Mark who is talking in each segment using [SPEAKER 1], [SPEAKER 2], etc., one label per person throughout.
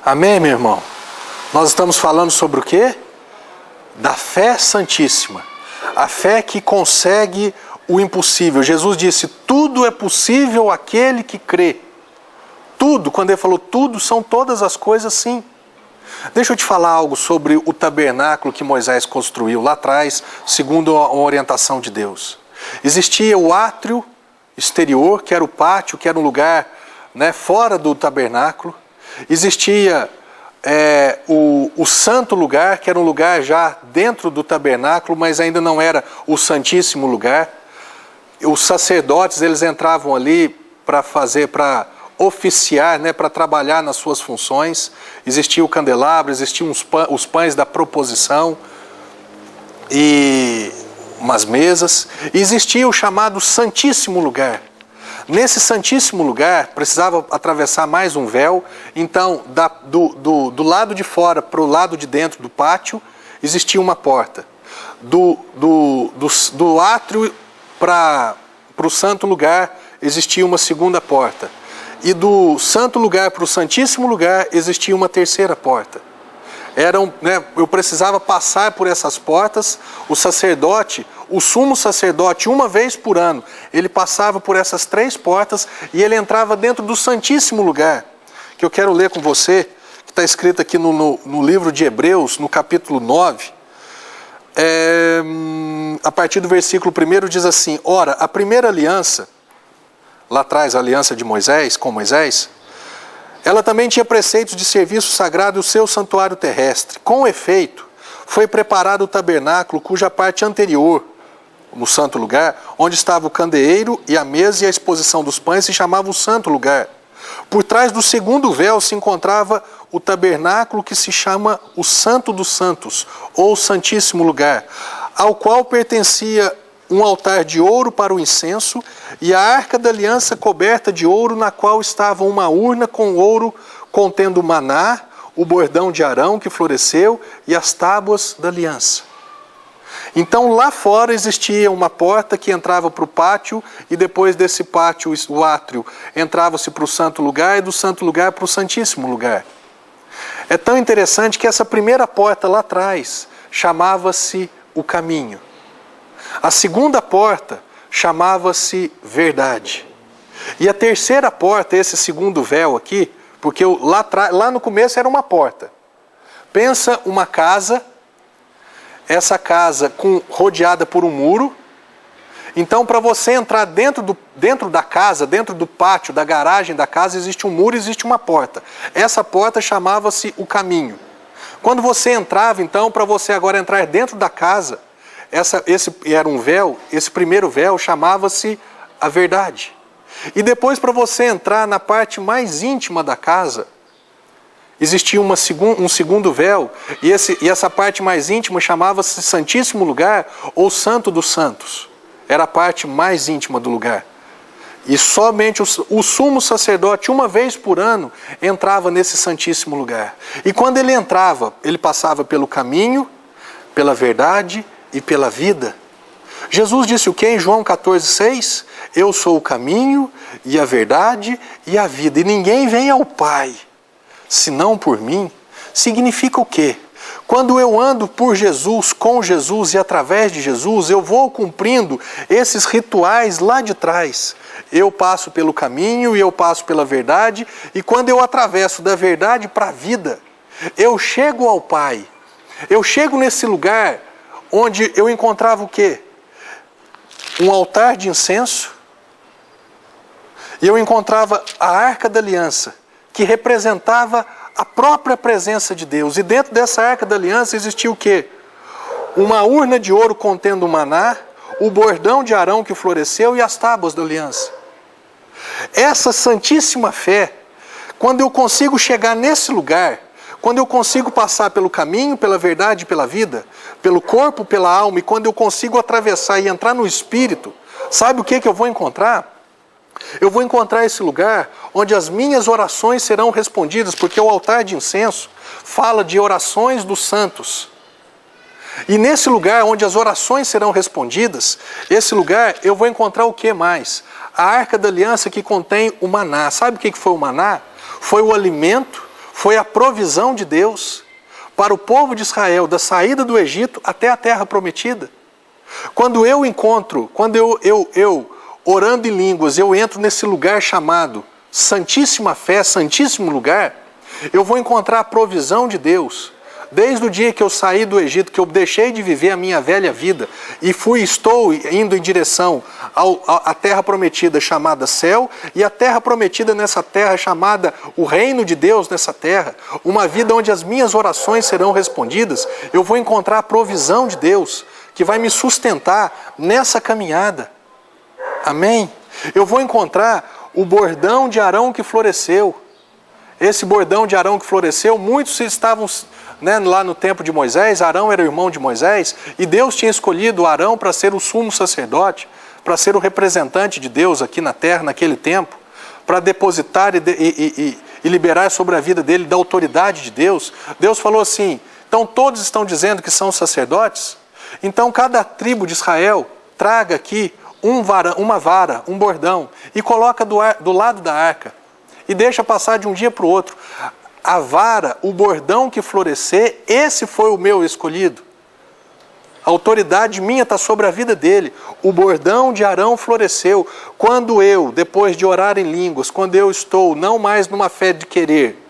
[SPEAKER 1] Amém, meu irmão? Nós estamos falando sobre o quê? Da fé santíssima. A fé que consegue o impossível. Jesus disse, tudo é possível àquele que crê. Tudo, quando ele falou tudo, são todas as coisas sim. Deixa eu te falar algo sobre o tabernáculo que Moisés construiu lá atrás, segundo a orientação de Deus. Existia o átrio exterior, que era o pátio, que era um lugar fora do tabernáculo. Existia o santo lugar, que era um lugar já dentro do tabernáculo, mas ainda não era o santíssimo lugar. Os sacerdotes, eles entravam ali para oficiar, para trabalhar nas suas funções. Existia o candelabro, existiam os pães da proposição e umas mesas. E existia o chamado Santíssimo Lugar. Nesse Santíssimo Lugar, precisava atravessar mais um véu. Então, do lado de fora para o lado de dentro do pátio, existia uma porta. Do átrio para o Santo Lugar, existia uma segunda porta. E do Santo Lugar para o Santíssimo Lugar, existia uma terceira porta. Eu precisava passar por essas portas. O sacerdote, o sumo sacerdote, uma vez por ano, ele passava por essas 3 portas e ele entrava dentro do Santíssimo Lugar, que eu quero ler com você, que está escrito aqui no livro de Hebreus, no capítulo 9, a partir do versículo 1 diz assim, ora, a primeira aliança, lá atrás a aliança de Moisés, com Moisés, ela também tinha preceitos de serviço sagrado e o seu santuário terrestre. Com efeito, foi preparado o tabernáculo, cuja parte anterior, no santo lugar, onde estava o candeeiro e a mesa e a exposição dos pães, se chamava o santo lugar. Por trás do segundo véu se encontrava o tabernáculo que se chama o Santo dos Santos, ou Santíssimo Lugar, ao qual pertencia um altar de ouro para o incenso e a arca da aliança coberta de ouro, na qual estava uma urna com ouro contendo o maná, o bordão de Arão que floresceu e as tábuas da aliança. Então lá fora existia uma porta que entrava para o pátio e depois desse pátio, o átrio, entrava-se para o santo lugar e do santo lugar para o santíssimo lugar. É tão interessante que essa primeira porta lá atrás chamava-se o caminho. A segunda porta chamava-se verdade. E a terceira porta, esse segundo véu aqui, porque lá no começo era uma porta. Pensa uma casa, essa casa rodeada por um muro. Então, para você entrar dentro da casa, dentro do pátio, da garagem da casa, existe um muro, existe uma porta. Essa porta chamava-se o caminho. Quando você entrava, então, para você agora entrar dentro da casa, esse era um véu, esse primeiro véu chamava-se a verdade. E depois, para você entrar na parte mais íntima da casa, existia um segundo véu, e essa parte mais íntima chamava-se Santíssimo Lugar ou Santo dos Santos. Era a parte mais íntima do lugar. E somente o sumo sacerdote, uma vez por ano, entrava nesse Santíssimo Lugar. E quando ele entrava, ele passava pelo caminho, pela verdade e pela vida. Jesus disse o que em João 14,6? Eu sou o caminho e a verdade e a vida. E ninguém vem ao Pai, senão por mim. Significa o quê? Quando eu ando por Jesus, com Jesus e através de Jesus, eu vou cumprindo esses rituais lá de trás. Eu passo pelo caminho e eu passo pela verdade. E quando eu atravesso da verdade para a vida, eu chego ao Pai. Eu chego nesse lugar onde eu encontrava o quê? Um altar de incenso. E eu encontrava a Arca da Aliança, que representava a própria presença de Deus. E dentro dessa Arca da Aliança existia o quê? Uma urna de ouro contendo o maná, o bordão de Arão que floresceu e as tábuas da aliança. Essa santíssima fé, quando eu consigo chegar nesse lugar, quando eu consigo passar pelo caminho, pela verdade e pela vida, pelo corpo, pela alma, e quando eu consigo atravessar e entrar no Espírito, sabe o que eu vou encontrar? Eu vou encontrar esse lugar onde as minhas orações serão respondidas, porque o altar de incenso fala de orações dos santos. E nesse lugar onde as orações serão respondidas, esse lugar eu vou encontrar o que mais? A Arca da Aliança que contém o maná. Sabe o que foi o maná? Foi o alimento, foi a provisão de Deus para o povo de Israel, da saída do Egito até a terra prometida. Quando eu encontro, quando eu orando em línguas, eu entro nesse lugar chamado Santíssima Fé, Santíssimo Lugar, eu vou encontrar a provisão de Deus. Desde o dia que eu saí do Egito, que eu deixei de viver a minha velha vida e estou indo em direção à terra prometida chamada céu e a terra prometida nessa terra chamada o reino de Deus nessa terra, uma vida onde as minhas orações serão respondidas, eu vou encontrar a provisão de Deus que vai me sustentar nessa caminhada. Amém? Eu vou encontrar o bordão de Arão que floresceu. Esse bordão de Arão que floresceu, muitos estavam lá no tempo de Moisés. Arão era irmão de Moisés e Deus tinha escolhido Arão para ser o sumo sacerdote, para ser o representante de Deus aqui na terra naquele tempo, para depositar e liberar sobre a vida dele da autoridade de Deus. Deus falou assim, então todos estão dizendo que são sacerdotes, então cada tribo de Israel traga aqui uma vara, um bordão, e coloca do lado da arca, e deixa passar de um dia para o outro. A vara, o bordão que florescer, esse foi o meu escolhido. A autoridade minha está sobre a vida dele. O bordão de Arão floresceu. Quando eu, depois de orar em línguas, quando eu estou não mais numa fé de querer,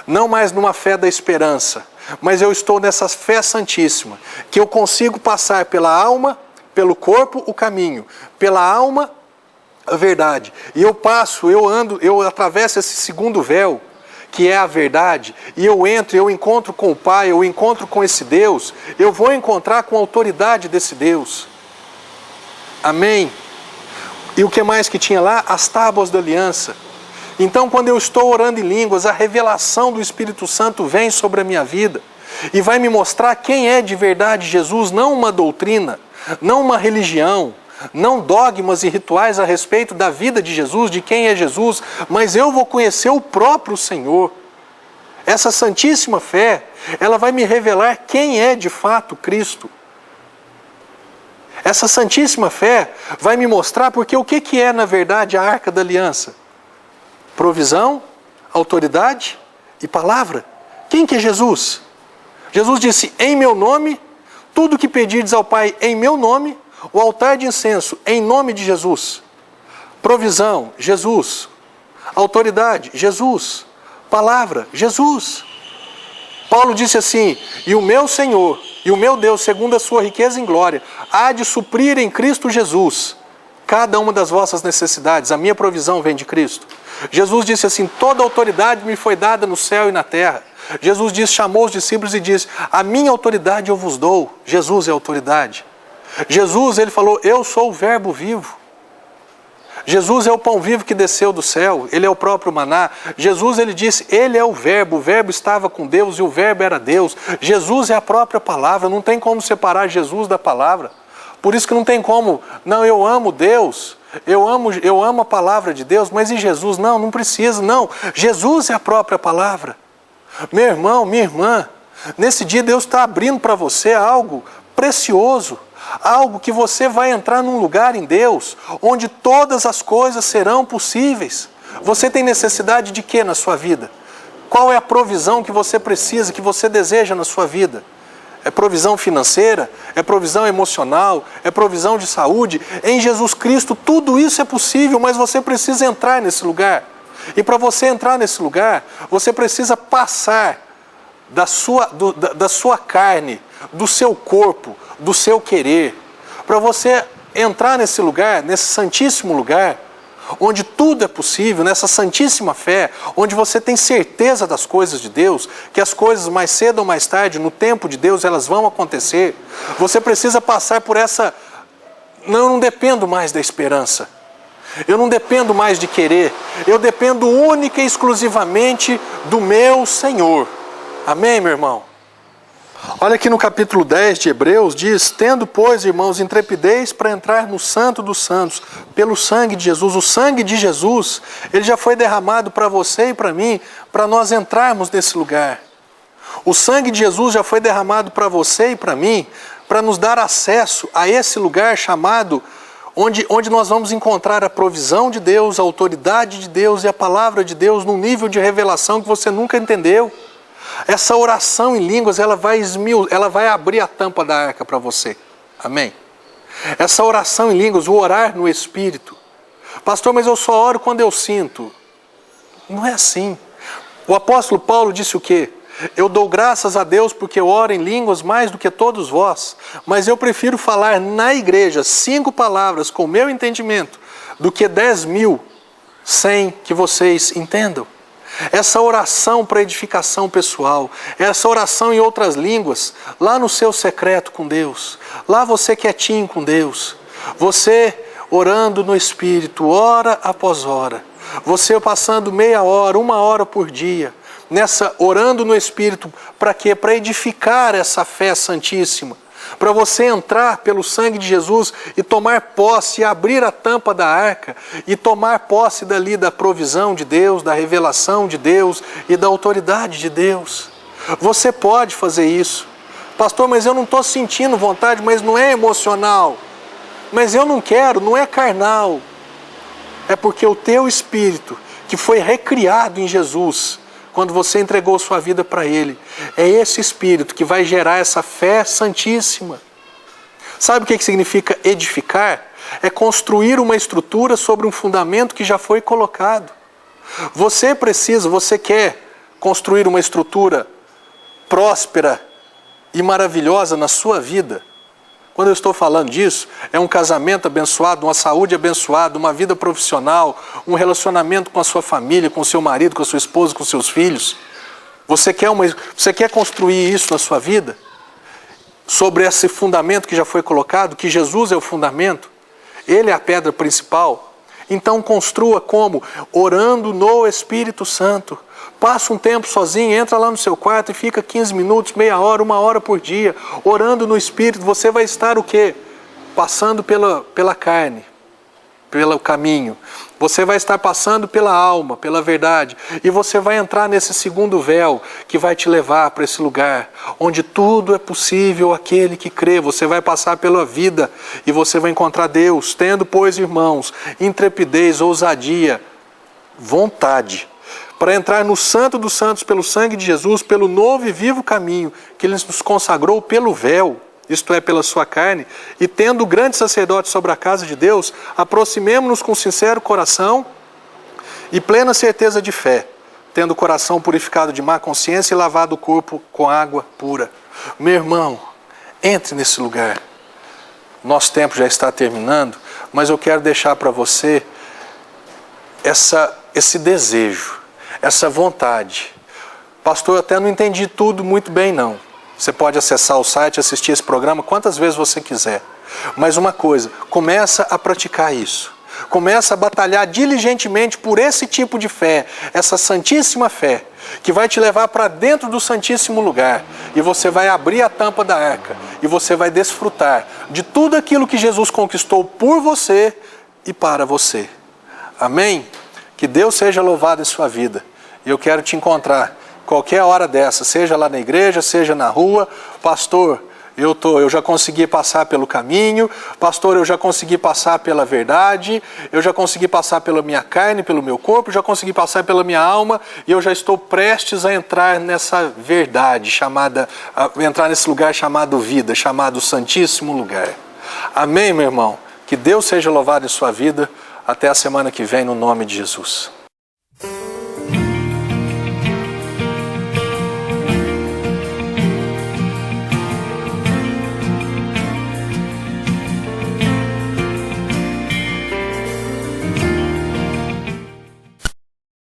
[SPEAKER 1] não mais numa fé da esperança, mas eu estou nessa fé santíssima, que eu consigo passar pela alma, pelo corpo, o caminho, pela alma, a verdade. E eu passo, eu ando, eu atravesso esse segundo véu, que é a verdade, e eu entro, eu encontro com o Pai, eu encontro com esse Deus, eu vou encontrar com a autoridade desse Deus. Amém? E o que mais que tinha lá? As tábuas da aliança. Então, quando eu estou orando em línguas, a revelação do Espírito Santo vem sobre a minha vida e vai me mostrar quem é de verdade Jesus, não uma doutrina, não uma religião, não dogmas e rituais a respeito da vida de Jesus, de quem é Jesus, mas eu vou conhecer o próprio Senhor. Essa santíssima fé, ela vai me revelar quem é de fato Cristo. Essa santíssima fé vai me mostrar porque o que é na verdade a Arca da Aliança? Provisão, autoridade e palavra. Quem que é Jesus? Jesus disse, em meu nome, tudo que pedirdes ao Pai em meu nome, o altar de incenso, em nome de Jesus. Provisão, Jesus. Autoridade, Jesus. Palavra, Jesus. Paulo disse assim, e o meu Senhor, e o meu Deus, segundo a sua riqueza em glória, há de suprir em Cristo Jesus cada uma das vossas necessidades. A minha provisão vem de Cristo. Jesus disse assim, toda autoridade me foi dada no céu e na terra. Jesus disse, chamou os discípulos e disse, a minha autoridade eu vos dou. Jesus é a autoridade. Jesus, ele falou, eu sou o verbo vivo. Jesus é o pão vivo que desceu do céu, ele é o próprio maná. Jesus, ele disse, ele é o verbo estava com Deus e o verbo era Deus. Jesus é a própria palavra, não tem como separar Jesus da palavra. Por isso que não tem como, não, eu amo Deus, eu amo a palavra de Deus, mas e Jesus? Não precisa, não. Jesus é a própria palavra. Meu irmão, minha irmã, nesse dia Deus está abrindo para você algo precioso, algo que você vai entrar num lugar em Deus, onde todas as coisas serão possíveis. Você tem necessidade de quê na sua vida? Qual é a provisão que você precisa, que você deseja na sua vida? É provisão financeira? É provisão emocional? É provisão de saúde? Em Jesus Cristo tudo isso é possível, mas você precisa entrar nesse lugar. E para você entrar nesse lugar, você precisa passar da sua carne, do seu corpo, do seu querer. Para você entrar nesse lugar, nesse santíssimo lugar, onde tudo é possível, nessa santíssima fé, onde você tem certeza das coisas de Deus, que as coisas mais cedo ou mais tarde, no tempo de Deus, elas vão acontecer. Você precisa passar por essa... Não, eu não dependo mais da esperança. Eu não dependo mais de querer. Eu dependo única e exclusivamente do meu Senhor. Amém, meu irmão? Olha aqui no capítulo 10 de Hebreus, diz, tendo, pois, irmãos, intrepidez para entrar no Santo dos Santos, pelo sangue de Jesus. O sangue de Jesus, ele já foi derramado para você e para mim, para nós entrarmos nesse lugar. O sangue de Jesus já foi derramado para você e para mim, para nos dar acesso a esse lugar chamado onde nós vamos encontrar a provisão de Deus, a autoridade de Deus e a palavra de Deus num nível de revelação que você nunca entendeu. Essa oração em línguas, ela vai abrir a tampa da arca para você. Amém? Essa oração em línguas, o orar no Espírito. Pastor, mas eu só oro quando eu sinto. Não é assim. O apóstolo Paulo disse o quê? Eu dou graças a Deus porque eu oro em línguas mais do que todos vós, mas eu prefiro falar na igreja 5 palavras com o meu entendimento do que 10.000 sem que vocês entendam. Essa oração para edificação pessoal, essa oração em outras línguas, lá no seu secreto com Deus, lá você quietinho com Deus, você orando no Espírito, hora após hora, você passando meia hora, 1 hora por dia, orando no Espírito, para quê? Para edificar essa fé santíssima, para você entrar pelo sangue de Jesus e tomar posse, e abrir a tampa da arca, e tomar posse dali da provisão de Deus, da revelação de Deus e da autoridade de Deus. Você pode fazer isso. Pastor, mas eu não estou sentindo vontade, mas não é emocional. Mas eu não quero, não é carnal. É porque o teu espírito, que foi recriado em Jesus, quando você entregou sua vida para Ele, é esse Espírito que vai gerar essa fé santíssima. Sabe o que significa edificar? É construir uma estrutura sobre um fundamento que já foi colocado. Você quer construir uma estrutura próspera e maravilhosa na sua vida? Quando eu estou falando disso, é um casamento abençoado, uma saúde abençoada, uma vida profissional, um relacionamento com a sua família, com o seu marido, com a sua esposa, com os seus filhos. Você quer construir isso na sua vida? Sobre esse fundamento que já foi colocado, que Jesus é o fundamento, Ele é a pedra principal. Então construa como? Orando no Espírito Santo. Passa um tempo sozinho, entra lá no seu quarto e fica 15 minutos, meia hora, 1 hora por dia, orando no Espírito. Você vai estar o quê? Passando pela carne, pelo caminho. Você vai estar passando pela alma, pela verdade. E você vai entrar nesse segundo véu que vai te levar para esse lugar onde tudo é possível àquele que crê. Você vai passar pela vida e você vai encontrar Deus. Tendo, pois, irmãos, intrepidez, ousadia, vontade, para entrar no Santo dos Santos pelo sangue de Jesus, pelo novo e vivo caminho que Ele nos consagrou pelo véu, isto é, pela sua carne, e tendo o grande sacerdote sobre a casa de Deus, aproximemo-nos com sincero coração e plena certeza de fé, tendo o coração purificado de má consciência e lavado o corpo com água pura. Meu irmão, entre nesse lugar. Nosso tempo já está terminando, mas eu quero deixar para você esse desejo, essa vontade. Pastor, eu até não entendi tudo muito bem não. Você pode acessar o site, assistir esse programa quantas vezes você quiser. Mas uma coisa, começa a praticar isso. Começa a batalhar diligentemente por esse tipo de fé, essa santíssima fé, que vai te levar para dentro do santíssimo lugar. E você vai abrir a tampa da arca e você vai desfrutar de tudo aquilo que Jesus conquistou por você e para você. Amém? Que Deus seja louvado em sua vida. E eu quero te encontrar qualquer hora dessa, seja lá na igreja, seja na rua. Pastor, eu já consegui passar pelo caminho. Pastor, eu já consegui passar pela verdade. Eu já consegui passar pela minha carne, pelo meu corpo. Já consegui passar pela minha alma. E eu já estou prestes a entrar nessa verdade entrar nesse lugar chamado vida, chamado Santíssimo Lugar. Amém, meu irmão? Que Deus seja louvado em sua vida. Até a semana que vem, no nome de Jesus.